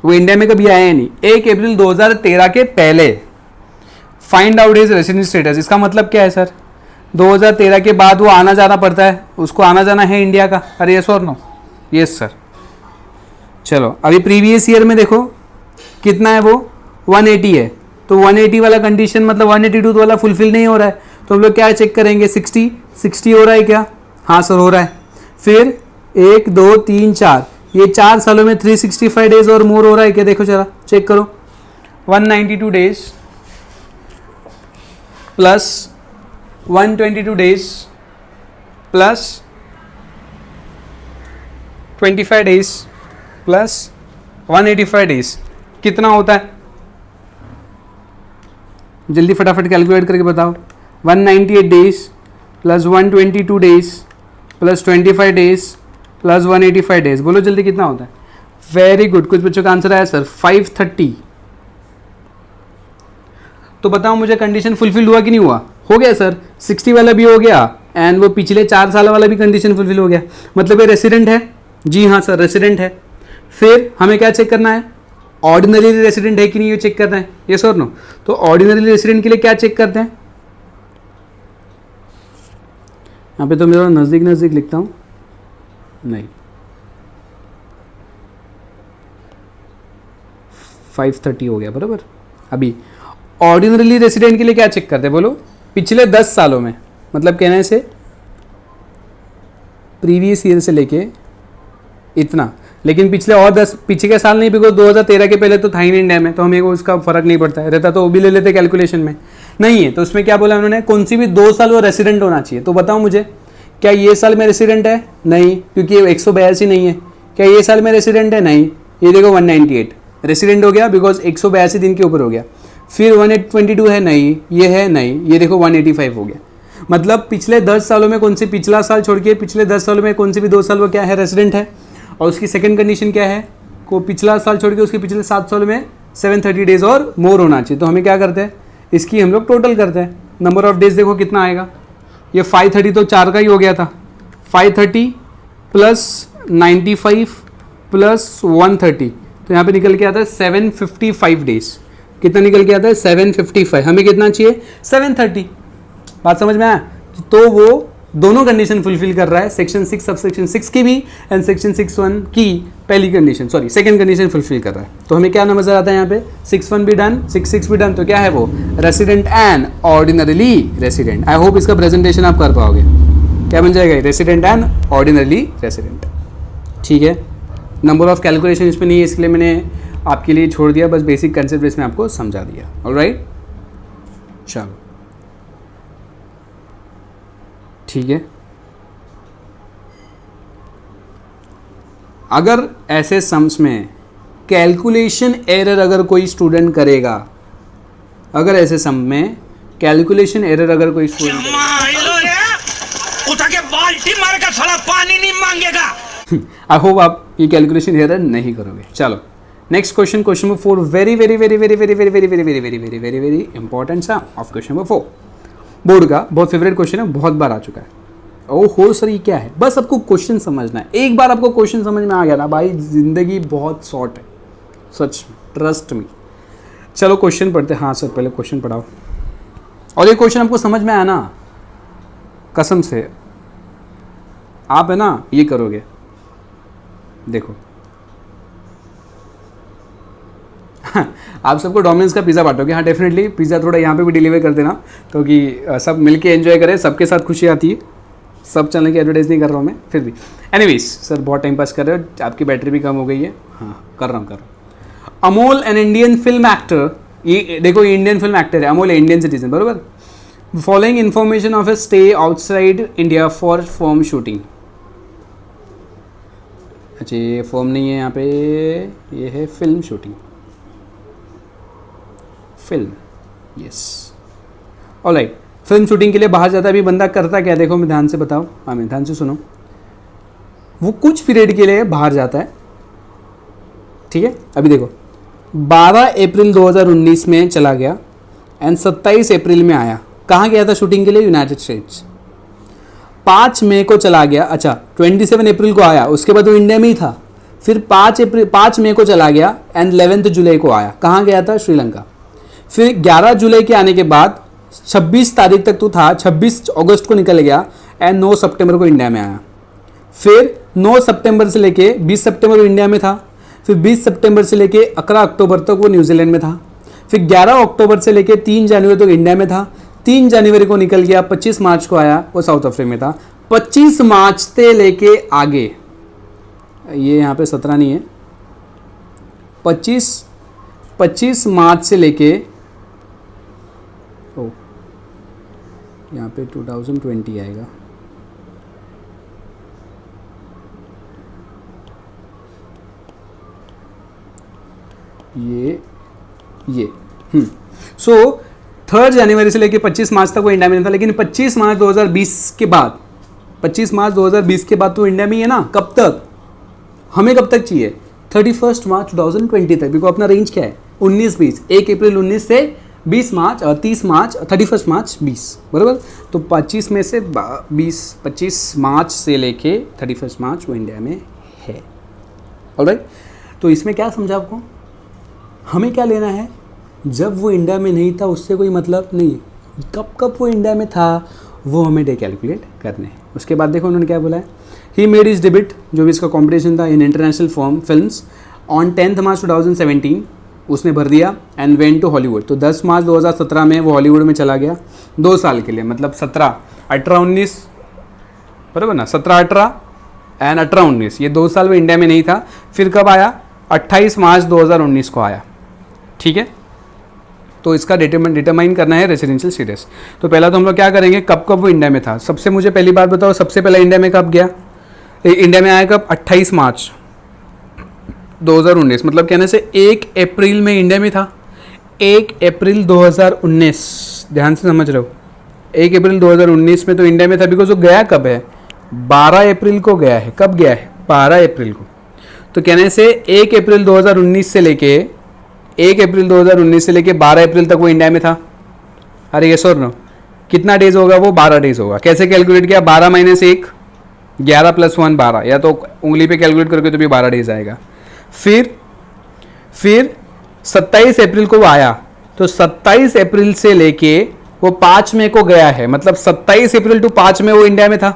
वो इंडिया में कभी आए नहीं। 1 अप्रैल 2013 के पहले find out his resident status. इसका मतलब क्या है सर? 2013 के बाद वो आना जाना पड़ता है, उसको आना जाना है इंडिया का। अरे यस और नो? Yes sir. चलो अभी प्रीवियस ईयर में देखो कितना है, वो 180 है, तो 180 वाला कंडीशन मतलब 182 वाला फुलफिल नहीं हो रहा है, तो हम लोग क्या चेक करेंगे? 60 हो रहा है क्या? हाँ सर हो रहा है। फिर 1 2 3 4, ये 4 सालों में 365 डेज और मोर हो रहा है क्या? देखो जरा चेक करो, 192 days plus 122 days plus 25 days plus 185 days, कितना होता है? जल्दी फटाफट कैलकुलेट करके बताओ। 198 days plus 122 days plus 25 days plus 185 days, बोलो जल्दी कितना होता है? वेरी गुड, कुछ बच्चों का आंसर आया सर 530। तो बताओ मुझे कंडीशन फुलफिल हुआ कि नहीं हुआ? हो गया सर, 60 वाला भी हो गया एंड वो पिछले 4 साल वाला भी कंडीशन फुलफिल हो गया, मतलब ये रेसिडेंट है। जी हाँ सर रेसिडेंट है। फिर हमें क्या चेक करना है? ऑर्डिनरी रेसिडेंट है कि नहीं, ये चेक करना है। यस और नो? तो ऑर्डिनरी रेसिडेंट के लिए क्या चेक करते हैं? यहाँ पे तो मेरा नज़दीक लिखता हूँ, नहीं 530 हो गया बराबर। अभी ऑर्डिनरी रेसिडेंट के लिए क्या चेक करते हैं बोलो? पिछले 10 सालों में, मतलब कहने से प्रीवियस ईयर से लेके इतना, लेकिन पिछले और 10 पीछे के साल नहीं, बिकॉज 2013 के पहले तो था ही नहीं इंडिया में, तो हमें को उसका फर्क नहीं पड़ता है, रहता तो वो भी ले लेते कैलकुलेशन में। नहीं है तो उसमें क्या बोला उन्होंने? कौन सी भी 2 साल वो रेसिडेंट होना चाहिए। तो बताओ मुझे, क्या ये साल में रेसिडेंट है? नहीं, क्योंकि 182 नहीं है। क्या ये साल में रेसिडेंट है? नहीं। ये देखो 198 रेसिडेंट हो गया बिकॉज 182 दिन के ऊपर हो गया। फिर 122 है? नहीं। ये है? नहीं। ये देखो 185 हो गया। मतलब पिछले 10 सालों में कौन सी, पिछला साल छोड़ के पिछले 10 सालों में कौन सी भी 2 साल वो क्या है? रेसिडेंट है। और उसकी सेकंड कंडीशन क्या है? को पिछला साल छोड़ के उसके पिछले 7 सालों में 730 डेज और मोर होना चाहिए। तो हमें क्या करते हैं? इसकी हम लोग टोटल करते हैं, नंबर ऑफ डेज देखो कितना आएगा, ये 530 तो 4 का ही हो गया था, 530 प्लस 95 प्लस 130, तो यहाँ पे निकल के आता है 755 डेज। कितना निकल के आता है 755, हमें कितना चाहिए 730। बात समझ में आया? तो वो दोनों कंडीशन फुलफिल कर रहा है, सेक्शन 6 सब सेक्शन 6 की भी एंड सेक्शन 6(1) की पहली condition, sorry second condition fulfil कर रहा है। तो हमें क्या नजर आता है यहाँ पे 6(1) भी डन, 6(6) भी डन, तो क्या है वो resident and ordinarily resident. I hope इसका प्रेजेंटेशन आप कर पाओगे। क्या बन जाएगा रेसिडेंट एंड ऑर्डिनरीली रेसिडेंट। ठीक है, नंबर ऑफ कैलकुलेशन इसमें नहीं है इसलिए मैंने आपके लिए छोड़ दिया, बस बेसिक कंसेप्ट इसमें आपको समझा दिया। ऑलराइट, चलो ठीक है। अगर ऐसे सम्स में कैलकुलेशन एरर अगर कोई स्टूडेंट करेगा, अगर ऐसे सम में कैलकुलेशन एरर अगर कोई स्टूडेंट उठा के बाल्टी मार कर साला पानी नहीं मांगेगा। आई होप आप ये कैलकुलेशन एरर नहीं करोगे। चलो next question, question number 4, very very very very very very very very very very very very very important सा ऑफ क्वेश्चन नंबर 4, बोर्ड का बहुत फेवरेट क्वेश्चन है, बहुत बार आ चुका है। ओहो सर ये क्या है, बस आपको क्वेश्चन समझना है। एक बार आपको क्वेश्चन समझ में आ गया ना भाई, जिंदगी बहुत शॉर्ट है, सच ट्रस्ट मी। चलो क्वेश्चन पढ़ते हैं। हाँ सर पहले क्वेश्चन पढ़ाओ, और ये क्वेश्चन आपको समझ में आया ना, कसम से आप है ना ये करोगे। देखो आप सबको डोमिनोज का पिज़्ज़ा बांटोगे। हाँ डेफिनेटली पिज़्ज़ा थोड़ा यहाँ पे भी डिलीवर कर देना, क्योंकि सब मिलके एंजॉय करें, सबके साथ खुशी आती है। सब चैनल की एडवर्टाइज नहीं कर रहा हूँ मैं, फिर भी एनीवेज सर बहुत टाइम पास कर रहे हो, आपकी बैटरी भी कम हो गई है। हाँ कर रहा हूँ। Amol an Indian film actor, ये देखो ये इंडियन फिल्म एक्टर है, अमोल इंडियन सिटीजन, बरोबर। Following information of A stay outside India for form shooting. अच्छा ये फॉर्म नहीं है यहाँ पे, ये है film shooting, film, yes alright. Film shooting के लिए बाहर जाता है, अभी बंदा करता क्या, देखो मैं ध्यान से बताओ, हाँ मैं ध्यान से सुनो। वो कुछ पीरियड के लिए बाहर जाता है, ठीक है। अभी देखो 12 अप्रैल 2019 में चला गया एंड 27 अप्रैल में आया। कहाँ गया था शूटिंग के लिए, यूनाइटेड स्टेट्स। 5 मई को चला गया, अच्छा 27 अप्रैल को आया, उसके बाद वो इंडिया में ही था। फिर 5 मई को चला गया एंड 11 जुलाई को आया। कहाँ गया था, श्रीलंका। फिर 11 जुलाई के आने के बाद 26 तारीख तक तो था, 26 अगस्त को निकल गया एंड 9 सितंबर को इंडिया में आया। फिर 9 सितंबर से लेके 20 सितंबर को इंडिया में था। फिर 20 सितंबर से लेके 11 अक्टूबर तक वो न्यूजीलैंड में था। फिर 11 अक्टूबर से लेके 3 जनवरी तक इंडिया में था। 3 जनवरी को निकल गया, 25 मार्च को आया, वो साउथ अफ्रीका में था। 25 मार्च से लेके आगे, ये यहाँ पे 17 नहीं है, 25 मार्च से लेके यहाँ पे 2020 आएगा। ये सो 3 जनवरी से लेके 25 मार्च तक वो इंडिया में था, लेकिन 25 मार्च 2020 के बाद, 25 मार्च 2020 के बाद तो इंडिया में ही है ना। कब तक, हमें कब तक चाहिए, 31 मार्च 2020 तक। बिकॉज अपना रेंज क्या है 19-20, 1 अप्रैल 19 से 20 मार्च और 30 मार्च 31 मार्च 20, बराबर। तो 25 में से 25 मार्च से लेके 31 मार्च वो इंडिया में है। ऑलराइट, तो इसमें क्या समझा आपको, हमें क्या लेना है, जब वो इंडिया में नहीं था उससे कोई मतलब नहीं, कब वो इंडिया में था वो हमें डे कैलकुलेट करने हैं। उसके बाद देखो उन्होंने क्या बोला है, ही मेड इज डेब्यूट, जो भी इसका कॉम्पिटिशन था इन इंटरनेशनल फिल्म्स ऑन 10 मार्च 2017, उसने भर दिया एंड वेंट टू हॉलीवुड। तो 10 मार्च 2017 में वो हॉलीवुड में चला गया 2 साल के लिए, मतलब 17, 18, 19, बराबर ना, 17, 18 एंड 18, 19, ये 2 साल वो इंडिया में नहीं था। फिर कब आया, 28 मार्च 2019 को आया, ठीक है। तो इसका डिटरमाइन करना है रेसिडेंशियल स्टेटस। तो पहला तो हम लोग क्या करेंगे, कब वो इंडिया में था। सबसे मुझे पहली बात बताओ, सबसे पहले इंडिया में कब गया, इंडिया में आया कब, 28 मार्च 2019, मतलब कहने से 1 अप्रैल में इंडिया में था। 1 अप्रैल 2019, ध्यान से समझ रहे हो, 1 अप्रैल 2019 में तो इंडिया में था। बिकॉज वो गया कब है, 12 अप्रैल को गया है। कब गया है, 12 अप्रैल को। तो कहने से 1 अप्रैल 2019 से लेके 1 अप्रैल 2019 से लेके 12 अप्रैल तक वो इंडिया में था। अरे ये सर नो, कितना डेज होगा वो 12 डेज होगा। कैसे कैलकुलेट किया, 12 माइनस 1 11 प्लस 1 12, या तो उंगली पे कैलकुलेट करके तो भी 12 डेज आएगा। फिर 27 अप्रैल को वो आया, तो 27 अप्रैल से लेके वो 5 मई को गया है, मतलब 27 अप्रैल टू 5 मई वो इंडिया में था।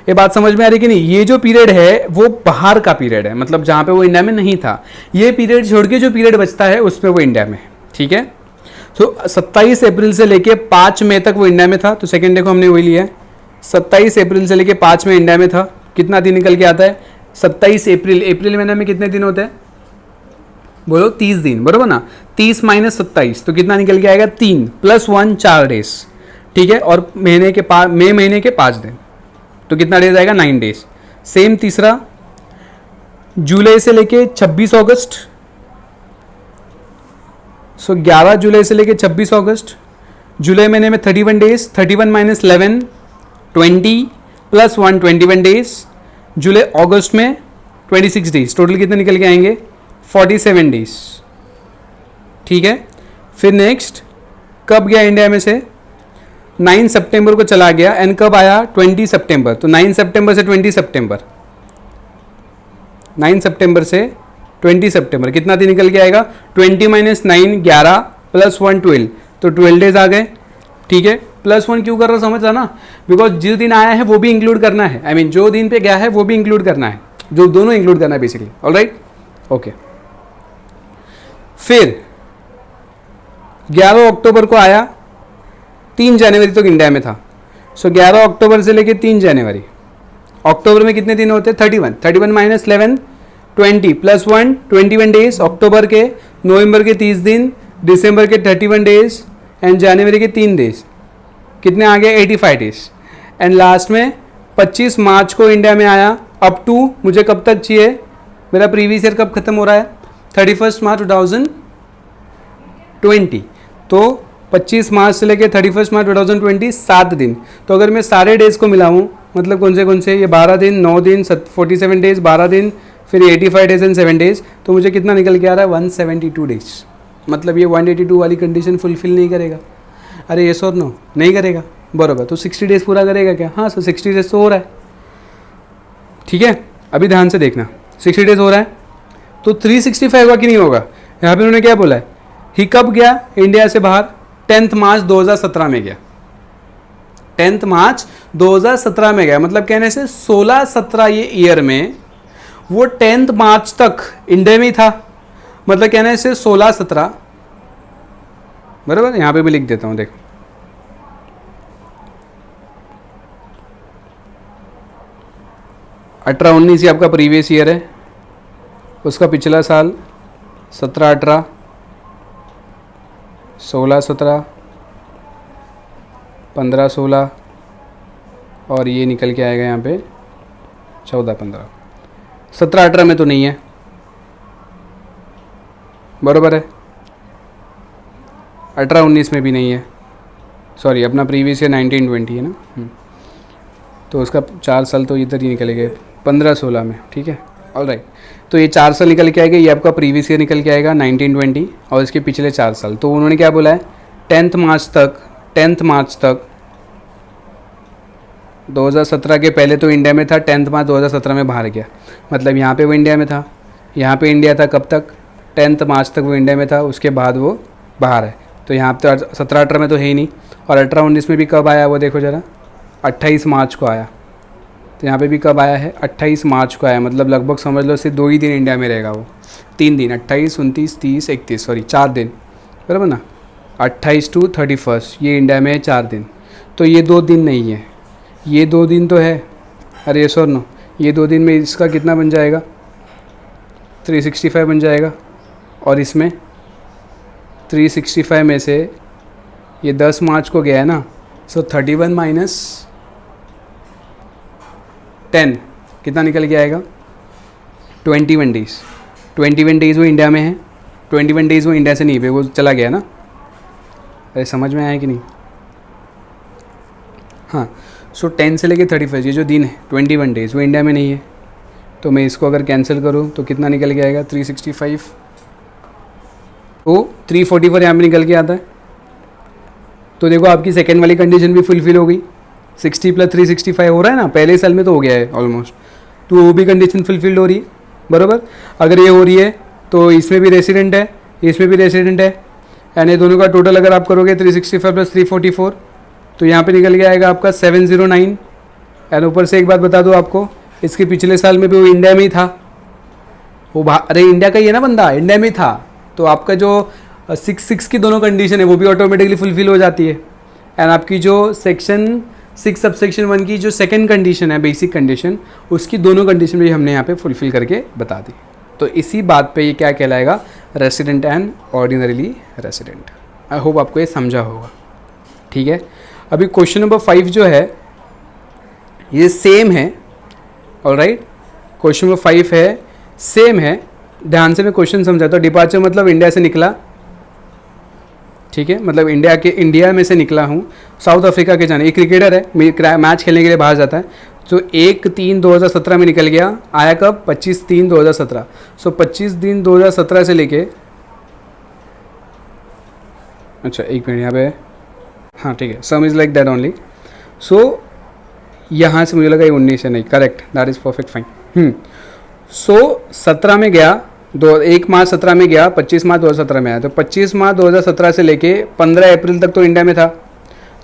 ये बात समझ में आ रही कि नहीं? ये जो पीरियड है वो बाहर का पीरियड है, मतलब जहाँ पे वो इंडिया में नहीं था। ये पीरियड छोड़ के जो पीरियड बचता है उसमें वो इंडिया में, ठीक है। तो 27 अप्रैल से लेके 5 मई तक वो इंडिया में था। तो सेकंड देखो हमने वही लिया है, 27 अप्रैल से लेके 5 मई इंडिया में था। कितना दिन निकल के आता है? 27 अप्रैल महीने में कितने दिन होते हैं बोलो? 30 दिन, बरोबर ना। 30 माइनस 27 तो कितना निकल के आएगा? 3 प्लस 1 4 डेज, ठीक है। और महीने के मई महीने के 5 दिन, तो कितना डेज आएगा? 9 डेज। सेम तीसरा, जुलाई से लेके 26 अगस्त, सो 11 जुलाई से लेके 26 अगस्त, जुलाई महीने में 31 डेज, 31 माइनस 11 20 प्लस 1 21 डेज। जुलाई अगस्त में 26 डेज, टोटल कितने निकल के आएंगे? 47 डेज, ठीक है। फिर नेक्स्ट कब गया इंडिया में से? 9 सितंबर को चला गया, एंड कब आया? 20 सितंबर। तो 9 सितंबर से 20 सितंबर, 9 सितंबर से 20 सितंबर कितना दिन निकल के आएगा? 20 माइनस 9 11 प्लस 1 12, तो 12 डेज आ गए, ठीक है। प्लस 1 क्यों कर रहा समझ रहा ना? बिकॉज जिस दिन आया है वो भी इंक्लूड करना है, आई मीन जो दिन पे गया है वो भी इंक्लूड करना है, जो दोनों इंक्लूड करना है बेसिकली। Alright, okay. फिर 11 अक्टूबर को आया, 3 जनवरी तक इंडिया में था। सो 11 अक्टूबर से लेके 3 जनवरी, अक्टूबर में कितने दिन होते हैं? 31 माइनस 11 20 प्लस 1 21 डेज। अक्टूबर के, नवंबर के 30 दिन, दिसंबर के 31 डेज एंड जनवरी के 3 डेज, कितने आ गए? 85 डेज। एंड लास्ट में 25 मार्च को इंडिया में आया। अप टू मुझे कब तक चाहिए? मेरा प्रीवियस ईयर कब खत्म हो रहा है? 31 मार्च 2020। तो 25 मार्च से लेके 31 मार्च 2020 7 दिन। तो अगर मैं सारे डेज को मिलाऊं, मतलब कौन से ये 12 दिन 9 दिन 47 डेज 12 दिन, फिर 85 डेज एंड 7 डेज, तो मुझे कितना निकल के आ रहा है? 172 डेज। मतलब ये 182 वाली कंडीशन फुलफिल नहीं करेगा। अरे येस और नो? नहीं करेगा, बराबर। तो 60 डेज पूरा करेगा क्या? हाँ, सो 60 डेज तो हो रहा है, ठीक है। अभी ध्यान से देखना, 60 डेज हो रहा है, तो 365 होगा कि नहीं होगा? यहाँ पे उन्होंने क्या बोला है? ही कब गया इंडिया से बाहर? 10 मार्च 2017 में गया, 10 मार्च 2017 में गया। मतलब कहने से 16-17 ये ईयर में वो 10 मार्च तक इंडिया में ही था। मतलब कहने से 16-17, बराबर। यहाँ पे भी लिख देता हूँ, देखो 18-19 ये आपका प्रीवियस ईयर है, उसका पिछला साल 17-18, 16-17, 15-16, और ये निकल के आएगा यहाँ पे 14-15। 17-18 में तो नहीं है, बराबर है। 18-19 में भी नहीं है, सॉरी अपना प्रीवियस ईयर 19-20 है ना, तो उसका 4 साल तो इधर ही निकल गए 15-16 में, ठीक है। ऑलराइट, तो ये 4 साल निकल के आएगा, ये आपका प्रीवियस ईयर निकल के आएगा 19-20, और इसके पिछले 4 साल। तो उन्होंने क्या बोला है? 10 मार्च तक 2017 के पहले तो इंडिया में था, 10 मार्च 2017 में बाहर गया। मतलब यहाँ पे वो इंडिया में था, यहाँ पे इंडिया था कब तक? 10 मार्च तक वो इंडिया में था, उसके बाद वो बाहर है। तो यहाँ पे 17-18 में तो है ही नहीं। और 18-19 में भी कब आया वो देखो ज़रा, 28 मार्च को आया। तो यहाँ पे भी कब आया है? 28 मार्च को आया। मतलब लगभग समझ लो सिर्फ 2 ही दिन इंडिया में रहेगा वो, 3 दिन, 28, 29, 30, 31, सॉरी 4 दिन, बराबर ना। 28 to 31 ये इंडिया में है 4 दिन। तो ये 2 दिन नहीं है, ये 2 दिन तो है। अरे ये सर नो, ये 2 दिन में इसका कितना बन जाएगा? 365 बन जाएगा। और इसमें 365 में से ये 10 मार्च को गया है ना, सो 31 माइनस 10 कितना निकल के आएगा? 21 डेज। 21 डेज वो इंडिया में है, 21 डेज वो इंडिया से नहीं पे वो चला गया ना। अरे समझ में आया कि नहीं? हाँ, सो 10 से लेके 31 ये जो दिन है 21 डेज वो इंडिया में नहीं है। तो मैं इसको अगर कैंसिल करूँ तो कितना निकल के आएगा? 365, तो 344 यहाँ पे निकल के आता है। तो तो देखो आपकी सेकेंड वाली कंडीशन भी फुलफिल हो गई, 60 + 365 हो रहा है ना, पहले साल में तो हो गया है ऑलमोस्ट, तो वो भी कंडीशन फुलफिल्ड हो रही है, बराबर। अगर ये हो रही है तो इसमें भी रेसिडेंट है, इसमें भी रेसिडेंट है, यानी दोनों का टोटल अगर आप करोगे 365 + 344 तो यहाँ पे निकल के आएगा आपका 709। एंड ऊपर से एक बात बता दूँ आपको, इसके पिछले साल में भी वो इंडिया में ही था, वो अरे इंडिया का ही है ना बंदा, इंडिया में ही था, तो आपका जो 6 की दोनों कंडीशन है वो भी ऑटोमेटिकली फुलफिल हो जाती है। एंड आपकी जो सेक्शन 6 सबसेक्शन 1 की जो सेकंड कंडीशन है, बेसिक कंडीशन, उसकी दोनों कंडीशन भी हमने यहाँ पे फुलफिल करके बता दी। तो इसी बात पे ये क्या कहलाएगा, resident and ordinarily resident. I hope आपको ये समझा होगा, ठीक है। अभी क्वेश्चन नंबर 5 जो है ये सेम है, ऑलराइट। क्वेश्चन नंबर 5 है, सेम है, ध्यान से मैं क्वेश्चन समझाता हूँ। डिपार्चर मतलब इंडिया से निकला, ठीक है, मतलब इंडिया में से निकला हूँ, साउथ अफ्रीका के जाने, एक क्रिकेटर है, मैच खेलने के लिए बाहर जाता है, तो 1/3/2017 में निकल गया, आया कब, 25/3/2017। सो 25/3/2017 से लेके, अच्छा एक मिनट यहाँ पे, हाँ ठीक है, sum is like that only. So यहाँ से मुझे लगा ये 19 है, नहीं, correct, that is perfect fine. So 17 में गया, 1 मार्च 17 में गया, 25 मार्च 2017 में आया, तो 25 मार्च 2017 से लेके 15 अप्रैल तक तो इंडिया में था,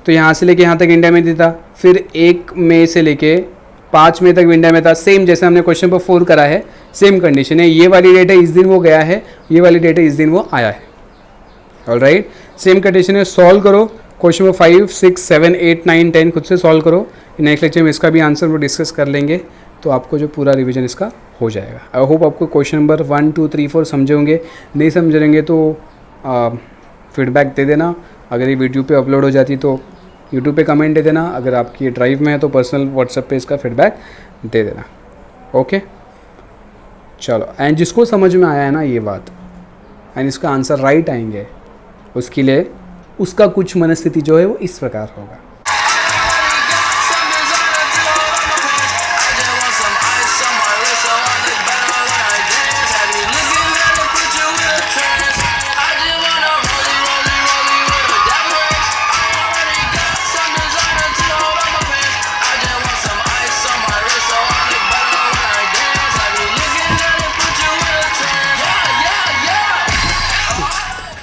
तो यहाँ से लेके यहाँ तक इंडिया में था। फिर 1 मई से लेके 5 मई तक इंडिया में था, सेम जैसे हमने क्वेश्चन नंबर 4 करा है, सेम कंडीशन है। ये वाली डेट है इस दिन वो गया है, ये वाली डेट है इस दिन वो आया है, ऑलराइट। सेम कंडीशन है, सॉल्व करो क्वेश्चन नंबर 5, 6, 7, 8, 9, 10 खुद से सॉल्व करो। नेक्स्ट लेक्चर में इसका भी आंसर वो डिस्कस कर लेंगे, तो आपको जो पूरा रिवीजन इसका हो जाएगा। आई होप आपको क्वेश्चन नंबर 1, 2, 3, 4 समझे होंगे, नहीं समझ रहेंगे तो फीडबैक दे देना। अगर ये वीडियो पे अपलोड हो जाती तो यूट्यूब पे कमेंट दे देना, अगर आपकी ड्राइव में है तो पर्सनल व्हाट्सएप पे इसका फीडबैक दे देना, ओके। चलो, एंड जिसको समझ में आया है ना ये बात, एंड इसका आंसर राइट आएंगे, उसके लिए उसका कुछ मनस्थिति जो है वो इस प्रकार होगा।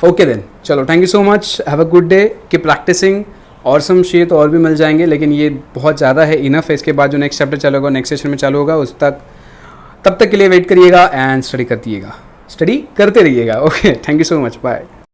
ओके देन, चलो, thank you so much, have a good day, keep practicing. और सम शेयर तो और भी मिल जाएंगे, लेकिन ये बहुत ज़्यादा है, इनफ है। इसके बाद जो नेक्स्ट चैप्टर चालू होगा, नेक्स्ट सेशन में चालू होगा, उस तक, तब तक के लिए वेट करिएगा एंड स्टडी करते रहिएगा। Okay, thank you so much, bye.